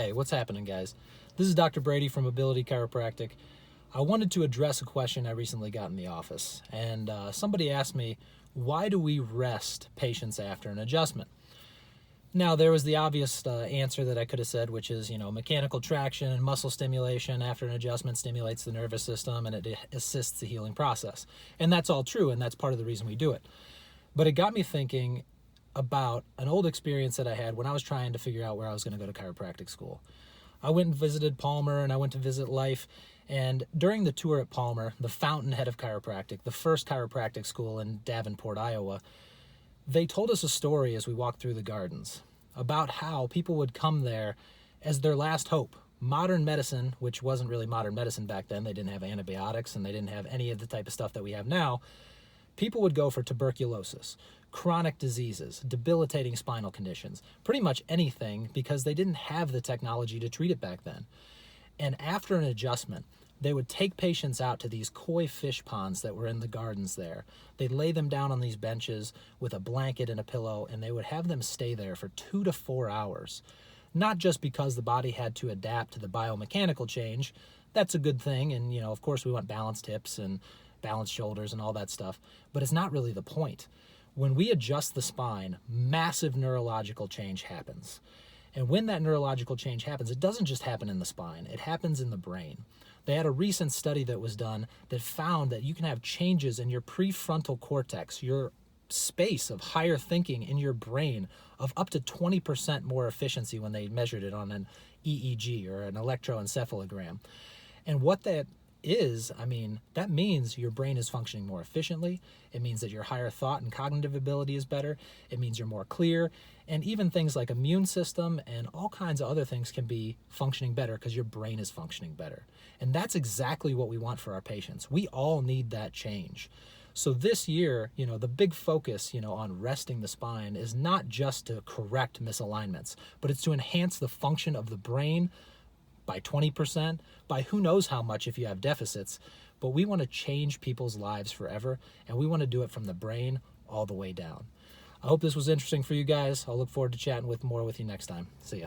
Hey, what's happening, guys? This is Dr. Brady from Ability Chiropractic. I wanted to address a question I recently got in the office, and somebody asked me, why do we rest patients after an adjustment? Now, there was the obvious answer that I could have said, which is, mechanical traction and muscle stimulation after an adjustment stimulates the nervous system and it assists the healing process. And that's all true, and that's part of the reason we do it. But it got me thinking about an old experience that I had when I was trying to figure out where I was going to go to chiropractic school. I went and visited Palmer, and I went to visit Life, and during the tour at Palmer, the fountainhead of chiropractic, the first chiropractic school in Davenport, Iowa, they told us a story as we walked through the gardens about how people would come there as their last hope. Modern medicine, which wasn't really modern medicine back then, they didn't have antibiotics and they didn't have any of the type of stuff that we have now. People would go for tuberculosis, chronic diseases, debilitating spinal conditions, pretty much anything, because they didn't have the technology to treat it back then. And after an adjustment, they would take patients out to these koi fish ponds that were in the gardens there. They'd lay them down on these benches with a blanket and a pillow, and they would have them stay there for 2 to 4 hours. Not just because the body had to adapt to the biomechanical change. That's a good thing, and of course we want balanced hips and balanced shoulders and all that stuff, but it's not really the point. When we adjust the spine, massive neurological change happens. And when that neurological change happens, it doesn't just happen in the spine, it happens in the brain. They had a recent study that was done that found that you can have changes in your prefrontal cortex, your space of higher thinking in your brain, of up to 20% more efficiency when they measured it on an EEG or an electroencephalogram. And what that is, that means your brain is functioning more efficiently. It means that your higher thought and cognitive ability is better. It means you're more clear. And even things like immune system and all kinds of other things can be functioning better because your brain is functioning better. And that's exactly what we want for our patients. We all need that change. So this year, the big focus, on resting the spine is not just to correct misalignments, but it's to enhance the function of the brain by 20%, by who knows how much if you have deficits. But we want to change people's lives forever, and we want to do it from the brain all the way down. I hope this was interesting for you guys. I'll look forward to chatting more with you next time. See ya.